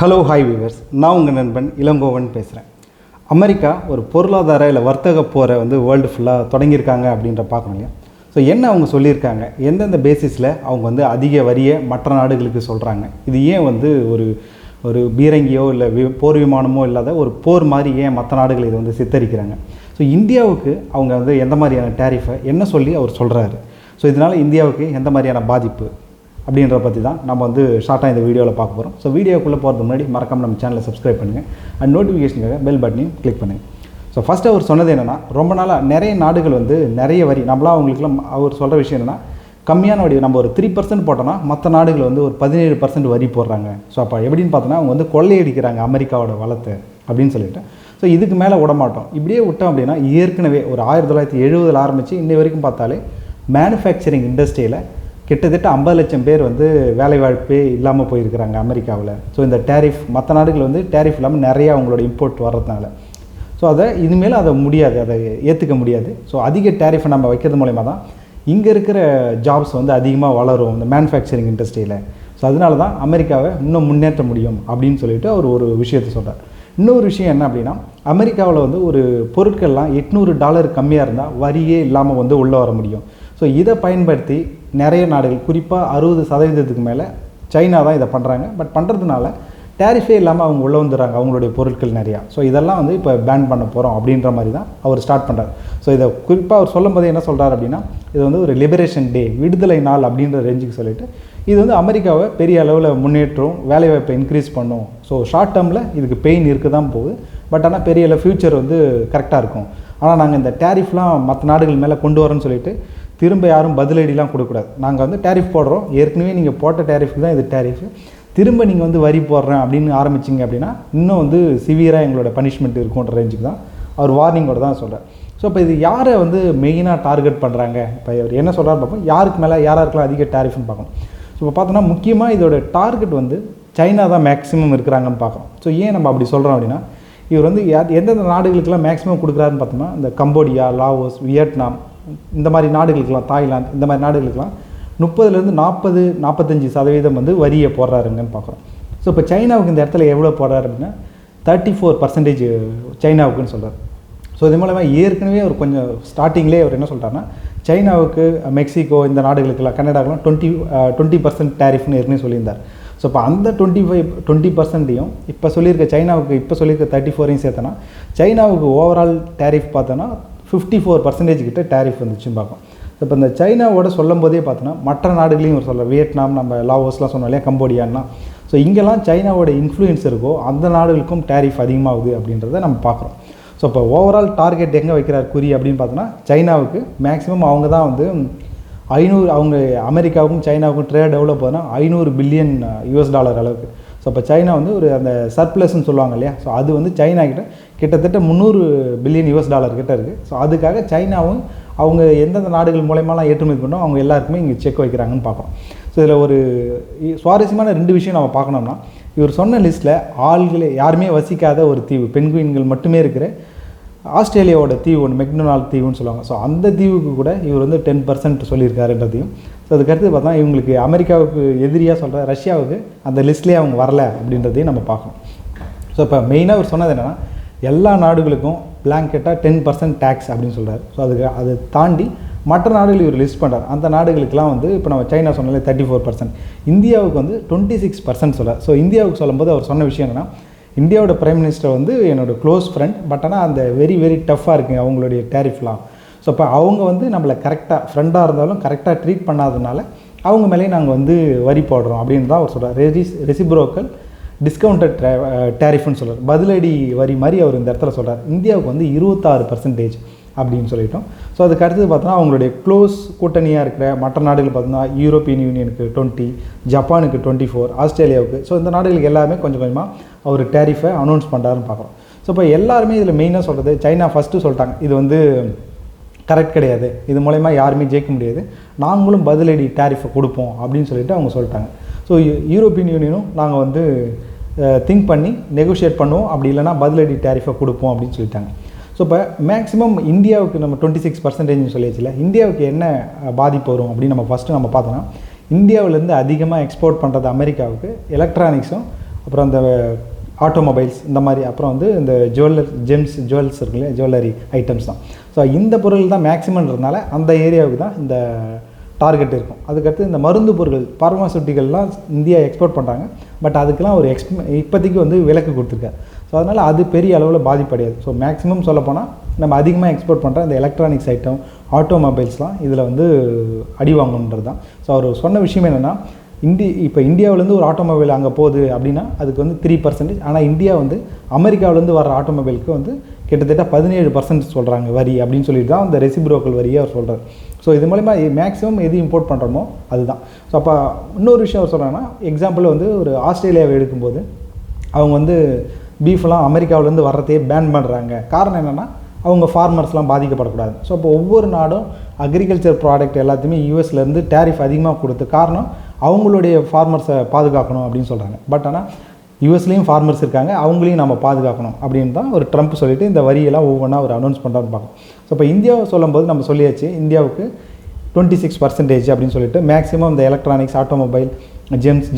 Hello hi viewers, நான் உங்கள் நண்பன் இளங்கோவன் பேசுகிறேன். அமெரிக்கா ஒரு பொருளாதார இல்லை வர்த்தக போரை வேர்ல்டு ஃபுல்லாக தொடங்கியிருக்காங்க அப்படின்ற பார்க்கணும் இல்லையா. ஸோ என்ன அவங்க சொல்லியிருக்காங்க, எந்தெந்த பேசிஸில் அவங்க அதிக வரியை மற்ற நாடுகளுக்கு சொல்கிறாங்க, இது ஏன் ஒரு ஒரு பீரங்கியோ இல்லை போர் விமானமோ இல்லாத ஒரு போர் மாதிரி ஏன் மற்ற நாடுகள் இதை சித்தரிக்கிறாங்க. ஸோ இந்தியாவுக்கு அவங்க எந்த மாதிரியான டேரிஃபை என்ன சொல்லி அவர் சொல்கிறாரு, ஸோ இதனால் இந்தியாவுக்கு எந்த மாதிரியான பாதிப்பு அப்படின்ற பற்றி தான் நம்ம ஷார்ட்டாக இந்த வீடியோவில் பார்க்க போகிறோம். ஸோ வீடியோக்குள்ளே போகிறதுக்கு முன்னாடி மறக்காம நம்ம சேனலை சப்ஸ்கிரைப் பண்ணுங்கள் அண்ட் நோட்டிஃபிகேஷனுக்காக பெல் பட்டனையும் கிளிக் பண்ணுங்கள். ஸோ ஃபஸ்ட்டு அவர் சொன்னது என்னென்னா, ரொம்ப நாளாக நிறைய நாடுகள் நிறைய வரி நம்மளாம் அவங்களுக்குலாம் அவர் சொல்கிற விஷயம் என்னென்னா, கம்மியான வரி நம்ம ஒரு 3% போட்டோன்னா மற்ற நாடுகள் ஒரு 17% வரி போடுறாங்க. ஸோ அப்போ எப்படின்னு பார்த்தோன்னா அவங்க கொள்ளையடிக்கிறாங்க அமெரிக்காவோட வளத்தை அப்படின்னு சொல்லிட்டு. ஸோ இதுக்கு மேலே விடமாட்டோம், இப்படியே விட்டோம் அப்படின்னா ஏற்கனவே ஒரு 1970 ஆரம்பித்து இன்னை வரைக்கும் பார்த்தாலே மேனுஃபேக்சரிங் இண்டஸ்ட்ரியில் கிட்டத்தட்ட 50 லட்சம் பேர் வேலைவாய்ப்பே இல்லாமல் போயிருக்கிறாங்க அமெரிக்காவில். ஸோ இந்த டேரிஃப் மற்ற நாடுகள் டேரிஃப் இல்லாமல் நிறையா அவங்களோட இம்போர்ட் வர்றதுனால ஸோ இனிமேல் அதை முடியாது, அதை ஏற்றுக்க முடியாது. ஸோ அதிக டேரிஃபை நம்ம வைக்கிறது மூலயமா தான் இங்கே இருக்கிற ஜாப்ஸ் அதிகமாக வளரும் இந்த மேனுஃபேக்சரிங் இண்டஸ்ட்ரியில். ஸோ அதனால தான் அமெரிக்காவை இன்னும் முன்னேற்ற முடியும் அப்படின்னு சொல்லிட்டு அவர் ஒரு விஷயத்தை சொல்கிறார். இன்னொரு விஷயம் என்ன அப்படின்னா, அமெரிக்காவில் ஒரு பொருட்கள்லாம் $800 கம்மியாக இருந்தால் வரியே இல்லாமல் உள்ளே வர முடியும். ஸோ இதை பயன்படுத்தி நிறைய நாடுகள், குறிப்பாக 60% மேலே சைனா தான் இதை பண்ணுறாங்க. பட் பண்ணுறதுனால டேரிஃபே இல்லாமல் அவங்க உள்ளே வந்துடுறாங்க அவங்களுடைய பொருட்கள் நிறையா. ஸோ இதெல்லாம் இப்போ பேன் பண்ண போகிறோம் அப்படின்ற மாதிரி தான் அவர் ஸ்டார்ட் பண்ணுறாரு. ஸோ இதை குறிப்பாக அவர் சொல்லும் போது என்ன சொல்கிறார் அப்படின்னா, இது ஒரு லிபரேஷன் டே, விடுதலை நாள் அப்படின்ற ரேஞ்சுக்கு சொல்லிட்டு இது அமெரிக்காவை பெரிய அளவில் முன்னேற்றம், வேலைவாய்ப்பை இன்க்ரீஸ் பண்ணும். ஸோ ஷார்ட் டேர்மில் இதுக்கு பெயின் இருக்க தான் போகுது, பட் ஆனால் பெரிய அளவு ஃப்யூச்சர் கரெக்டாக இருக்கும். ஆனால் நாங்கள் இந்த டேரிஃப்லாம் மற்ற நாடுகள் மேலே கொண்டு வரோன்னு சொல்லிட்டு திரும்ப யாரும் பதிலடிலாம் கொடுக்கக்கூடாது. நாங்கள் டேரிஃப் போடுறோம், ஏற்கனவே நீங்கள் போட்ட டேரிஃப்க்கு தான் இது டேரிஃப், திரும்ப நீங்கள் வரி போடுறேன் அப்படின்னு ஆரம்பிச்சிங்க அப்படின்னா இன்னும் சிவியராக எங்களோட பனிஷ்மெண்ட் இருக்குன்ற ரேஞ்சுக்கு தான் அவர் வார்னிங்கோட தான் சொல்கிறார். ஸோ இப்போ இது யாரை மெயினாக டார்கெட் பண்ணுறாங்க, இப்போ அவர் என்ன சொல்கிறார் பார்ப்போம், யாருக்கு மேலே யாராருக்கெல்லாம் அதிக டேரிஃப்னு பார்க்கணும். ஸோ இப்போ பார்த்தோன்னா முக்கியமாக இதோட டார்கெட் சைனா தான் மேக்ஸிமம் இருக்கிறாங்கன்னு பார்க்குறோம். ஸோ ஏன் நம்ம அப்படி சொல்கிறோம் அப்படின்னா, இவர் எந்தெந்த நாடுகளுக்கெல்லாம் மேக்ஸிமம் கொடுக்குறாருன்னு பார்த்தோம்னா, இந்த கம்போடியா, லாவோஸ், வியட்நாம், இந்த மாதிரி நாடுகளுக்கெல்லாம், தாய்லாந்து, இந்த மாதிரி நாடுகளுக்கெல்லாம் 30-45% வரியை போடுறாருங்கன்னு பார்க்குறோம். ஸோ இப்போ சைனாவுக்கு இந்த இடத்துல எவ்வளோ போடுறாரு அப்படின்னா 34% சைனாவுக்குன்னு சொல்கிறார். ஸோ இது மூலமாக ஏற்கனவே அவர் கொஞ்சம் ஸ்டார்டிங்லேயே அவர் என்ன சொல்கிறாருன்னா, சைனாவுக்கு, மெக்சிகோ, இந்த நாடுகளுக்கெல்லாம், கனடாக்கெல்லாம் 20% டேரிஃப்னு ஏற்கனவே சொல்லியிருந்தார். ஸோ இப்போ அந்த 20%ஐயும் இப்போ சொல்லியிருக்க சைனாவுக்கு இப்போ சொல்லியிருக்க 34% சேர்த்தனா சைனாவுக்கு ஓவரால் டேரிஃப் பார்த்தோன்னா 54% கிட்ட டேரிஃப் வந்துச்சுன்னு பார்க்கும். இப்போ இந்த சைனாவோட சொல்லும் போதே பார்த்தோன்னா மற்ற நாடுகளையும் ஒரு சொல்ல, வியட்நாம், நம்ம லாவோஸ்லாம் சொன்னோம் இல்லையா, கம்போடியான்னா, ஸோ இங்கெல்லாம் சைனாவோட இன்ஃப்ளூயன்ஸ் இருக்கோ அந்த நாடுகளுக்கும் டேரிஃப் அதிகமாகுது அப்படின்றத நம்ம பார்க்குறோம். ஸோ இப்போ ஓவரால் டார்கெட் எங்கே வைக்கிறார் குறி அப்படின்னு பார்த்தோன்னா, சைனாவுக்கு மேக்ஸிமம் அவங்க தான் 500, அவங்க அமெரிக்காவுக்கும் சைனாவுக்கும் ட்ரேட் எவ்வளோ போதுன்னா $500 பில்லியன் அளவுக்கு. ஸோ இப்போ சைனா ஒரு அந்த சர்ப்ளஸ்ன்னு சொல்லுவாங்க இல்லையா, ஸோ அது சைனா கிட்டத்தட்ட $300 பில்லியன் கிட்ட இருக்குது. ஸோ அதுக்காக சைனாவும் அவங்க எந்தெந்த நாடுகள் மூலயமாலாம் ஏற்றுமதி பண்ணோம் அவங்க எல்லாருக்குமே இங்கே செக் வைக்கிறாங்கன்னு பார்க்குறோம். ஸோ இதில் ஒரு சுவாரஸ்யமான 2 விஷயம் நம்ம பார்க்கணும்னா, இவர் சொன்ன லிஸ்ட்டில் ஆள்களே யாருமே வசிக்காத ஒரு தீவு, பென்குயின்கள் மட்டுமே இருக்கிற ஆஸ்திரேலியாவோட தீவு ஒன்று, மெக்டொனால்ட் தீவுன்னு சொல்லுவாங்க. ஸோ அந்த தீவுக்கு கூட இவர் 10% சொல்லியிருக்காருன்றதையும், ஸோ அதுக்கடுத்து பார்த்தா இவங்களுக்கு அமெரிக்காவுக்கு எதிரியாக சொல்கிற ரஷ்யாவுக்கு அந்த லிஸ்ட்லேயே அவங்க வரல அப்படின்றதையும் நம்ம பார்க்கணும். ஸோ இப்போ மெயினாக அவர் சொன்னது என்னென்னா, எல்லா நாடுகளுக்கும் பிளாங்கெட்டாக 10% டேக்ஸ் அப்படின்னு சொல்கிறார். ஸோ அதை தாண்டி மற்ற நாடுகள் இவர் லிஸ்ட் பண்ணுறார். அந்த நாடுகளுக்கெல்லாம் இப்போ நம்ம சைனா சொன்னாலே 34%, இந்தியாவுக்கு 26% சொல்கிறார். ஸோ இந்தியாவுக்கு சொல்லும்போது அவர் சொன்ன விஷயம் என்னென்னா, இந்தியாவோட பிரைம் மினிஸ்டர் என்னோட க்ளோஸ் ஃப்ரெண்ட், பட் ஆனால் அந்த வெரி டஃப்பாக இருக்குங்க அவங்களுடைய டேரிஃப்லாம். ஸோ இப்போ அவங்க நம்மளை கரெக்டாக, ஃப்ரெண்டாக இருந்தாலும் கரெக்டாக ட்ரீட் பண்ணாததுனால அவங்க மேலேயே நாங்கள் வரி போடுறோம் அப்படின்னு தான் அவர் சொல்கிறார். ரெசிப்ரோக்கல் டிஸ்கவுண்டட் டேரிஃப்னு சொல்கிறார், பதிலடி வரி மாதிரி அவர் இந்த இடத்துல சொல்கிறார். இந்தியாவுக்கு 26% அப்படின்னு சொல்லிட்டோம். ஸோ அதுக்கு அடுத்தது பார்த்தோன்னா அவங்களுடைய க்ளோஸ் கூட்டணியாக இருக்கிற மற்ற நாடுகள் பார்த்தோன்னா யூரோப்பியன் யூனியனுக்கு 20, ஜப்பானுக்கு 24, ஆஸ்திரேலியாவுக்கு, ஸோ இந்த நாடுகளுக்கு எல்லாமே கொஞ்சம் கொஞ்சமாக அவர் டேரிஃபை அனௌன்ஸ் பண்ணுறாருன்னு பார்க்குறோம். ஸோ இப்போ எல்லாருமே இதில் மெயினாக சொல்கிறது, சைனா ஃபஸ்ட்டு சொல்லிட்டாங்க இது கரெக்ட் கிடையாது, இது மூலயமா யாருமே ஜெயிக்க முடியாது, நாங்களும் பதிலடி டேரிஃபை கொடுப்போம் அப்படின்னு சொல்லிட்டு அவங்க சொல்லிட்டாங்க. ஸோ யூரோப்பியன் யூனியனும் நாங்கள் திங்க் பண்ணி நெகோஷியேட் பண்ணுவோம், அப்படி இல்லைனா பதிலடி டேரிஃபை கொடுப்போம் அப்படின்னு சொல்லிட்டாங்க. ஸோ இப்போ மேக்ஸிமம் இந்தியாவுக்கு நம்ம 26% சொல்லியாச்சுல, இந்தியாவுக்கு என்ன பாதிப்பு வரும் அப்படின்னு நம்ம ஃபஸ்ட்டு பார்த்தோன்னா, இந்தியாவிலேருந்து அதிகமாக எக்ஸ்போர்ட் பண்ணுறது அமெரிக்காவுக்கு எலக்ட்ரானிக்ஸும் அப்புறம் அந்த ஆட்டோமொபைல்ஸ் இந்த மாதிரி, அப்புறம் வந்து இந்த ஜுவல்ஸ் இருக்குல்லையா, ஜுவல்லரி ஐட்டம்ஸ் தான். ஸோ இந்த பொருள் தான் மேக்ஸிமம்ன்றதுனால அந்த ஏரியாவுக்கு தான் இந்த டார்கெட் இருக்கும். அதுக்கடுத்து இந்த மருந்து பொருட்கள் பார்மாசூட்டிகள்லாம் இந்தியா எக்ஸ்போர்ட் பண்ணுறாங்க. பட் அதுக்கெலாம் ஒரு இப்போதைக்கு வந்து விலக்கு கொடுத்துருக்காரு. ஸோ அதனால் அது பெரிய அளவில் பாதிப்படையாது. ஸோ மேக்ஸிமம் சொல்லப்போனால் நம்ம அதிகமாக எக்ஸ்போர்ட் பண்ணுற இந்த எலக்ட்ரானிக்ஸ் ஐட்டம், ஆட்டோமொபைல்ஸ்லாம் இதில் வந்து அடி வாங்கணுன்றது தான். ஸோ அவர் சொன்ன விஷயம் என்னென்னா, இப்போ இந்தியாவிலேருந்து ஒரு ஆட்டோமொபைல் அங்கே போகுது அப்படின்னா அதுக்கு வந்து 3%. ஆனால் இந்தியா வந்து அமெரிக்காவிலேருந்து வர ஆட்டோமொபைலுக்கு வந்து கிட்டத்தட்ட 17% சொல்கிறாங்க வரி அப்படின்னு சொல்லிட்டு தான் அந்த ரெசிப்ரோக்கல் வரியை அவர் சொல்கிறார். ஸோ இது மூலிமா மேக்ஸிமம் எது இம்போர்ட் பண்ணுறோமோ அதுதான். ஸோ அப்போ இன்னொரு விஷயம் அவர் சொல்கிறாங்கன்னா, எக்ஸாம்பிள் வந்து ஒரு ஆஸ்திரேலியாவை எடுக்கும்போது அவங்க வந்து பீஃப்லாம் அமெரிக்காவிலேருந்து வர்றதையே பேன் பண்ணுறாங்க. காரணம் என்னென்னா, அவங்க ஃபார்மர்ஸ்லாம் பாதிக்கப்படக்கூடாது. ஸோ அப்போ ஒவ்வொரு நாடும் அக்ரிகல்ச்சர் ப்ராடக்ட் எல்லாத்தையுமே யூஎஸ்லேருந்து டேரிஃப் அதிகமாக கொடுத்து, காரணம் அவங்களுடைய ஃபார்மர்ஸை பாதுகாக்கணும் அப்படின்னு சொல்கிறாங்க. பட் ஆனால் யூஎஸ்லேயும் ஃபார்மர்ஸ் இருக்காங்க, அவங்களையும் நம்ம பாதுகாக்கணும் அப்படின்னு தான் ஒரு ட்ரம்ப் சொல்லிவிட்டு இந்த வரியெல்லாம் ஒவ்வொன்றா ஒரு அனௌன்ஸ் பண்ணுறான்னு பார்க்கணும். ஸோ இப்போ இந்தியாவை சொல்லும்போது நம்ம சொல்லியாச்சு, இந்தியாவுக்கு 26% அப்படின்னு சொல்லிட்டு மேக்ஸிமம் இந்த எலக்ட்ரானிக்ஸ், ஆட்டோமொபைல்,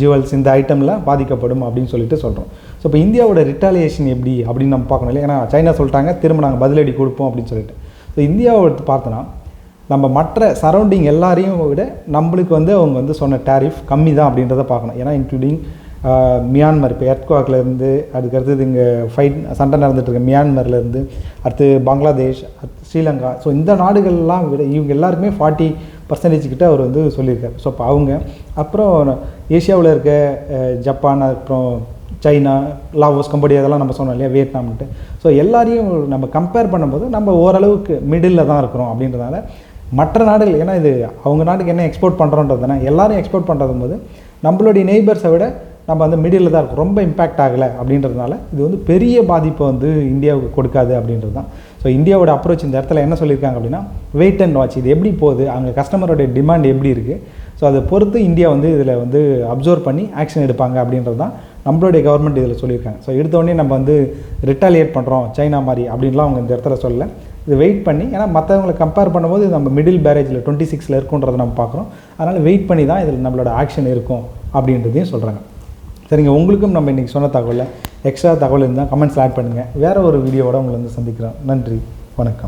ஜுவல்ஸ் இந்த ஐட்டமில் பாதிக்கப்படும் அப்படின்னு சொல்லிட்டு சொல்கிறோம். ஸோ இப்போ இந்தியாவோட ரிட்டாலியேஷன் எப்படி அப்படின்னு நம்ம பார்க்கணும் இல்லையா. ஏன்னா சைனா சொல்லிட்டாங்க, திரும்ப நாங்கள் பதிலடி கொடுப்போம் அப்படின்னு சொல்லிட்டு. ஸோ இந்தியாவை எடுத்து பார்த்தோன்னா நம்ம மற்ற சரௌண்டிங் எல்லாரையும் விட நம்மளுக்கு வந்து அவங்க வந்து சொன்ன டேரிஃப் கம்மி தான் அப்படின்றத பார்க்கணும். ஏன்னா இன்க்ளூடிங் மியான்மர், இப்போ எர்த்குவாக்லேருந்து, அதுக்கடுத்தது இங்கே சண்டை நடந்துகிட்ருக்க மியான்மர்லேருந்து, அடுத்து பங்களாதேஷ், ஸ்ரீலங்கா. ஸோ இந்த நாடுகள்லாம் விட இவங்க எல்லாருக்குமே 40% கிட்ட அவர் வந்து சொல்லியிருக்காரு. ஸோ அப்போ அவங்க அப்புறம் ஏஷியாவில் இருக்க ஜப்பான், அப்புறம் சைனா, லாவோஸ், கம்போடியா இதெல்லாம் நம்ம சொன்னோம் இல்லையா, வியட்நாம்ன்ட்டு. ஸோ எல்லாரையும் நம்ம கம்பேர் பண்ணும்போது நம்ம ஓரளவுக்கு மிடில் தான் இருக்கிறோம் அப்படின்றதுனால மற்ற நாடுகள், ஏன்னா இது அவங்க நாட்டுக்கு என்ன எக்ஸ்போர்ட் பண்ணுறோன்றதுனா எல்லாரும் எக்ஸ்போர்ட் பண்ணுறது போது நம்மளுடைய நெய்பர்ஸை விட நம்ம வந்து மிடில் தான் இருக்கும், ரொம்ப இம்பேக்ட் ஆகலை அப்படின்றதுனால இது வந்து பெரிய பாதிப்பை வந்து இந்தியாவுக்கு கொடுக்காது அப்படின்றது தான். ஸோ இந்தியாவோட அப்ரோச் இந்த இடத்துல என்ன சொல்லியிருக்காங்க அப்படின்னா, வெயிட் அண்ட் வாட்ச், இது எப்படி போகுது, அங்கே கஸ்டமரோடைய டிமாண்ட் எப்படி இருக்குது, ஸோ அதை பொறுத்து இந்தியா வந்து இதில் வந்து அப்சர்வ் பண்ணி ஆக்ஷன் எடுப்பாங்க அப்படின்றது தான் நம்மளுடைய கவர்மெண்ட் இதில் சொல்லியிருக்காங்க. ஸோ எடுத்தோடனே நம்ம வந்து ரிட்டாலியேட் பண்ணுறோம் சைனா மாதிரி அப்படின்லாம் அவங்க இந்த இடத்துல சொல்லலை. இது வெயிட் பண்ணி, ஏன்னா மற்றவங்களை கம்பேர் பண்ணும்போது நம்ம மிடில் பேரேஜில் 26 இருக்குன்றதை நம்ம பார்க்குறோம். அதனால் வெயிட் பண்ணி தான் இதில் நம்மளோட ஆக்ஷன் இருக்கும் அப்படின்றதையும் சொல்கிறாங்க. சரிங்க, உங்களுக்கும் நம்ம இன்றைக்கி சொன்ன தகவலில் எக்ஸ்ட்ரா தகவல் இருந்தால் கமெண்ட்ஸில் ஆட் பண்ணுங்கள். வேறு ஒரு வீடியோவோட உங்களை வந்து சந்திக்கிறோம். நன்றி, வணக்கம்.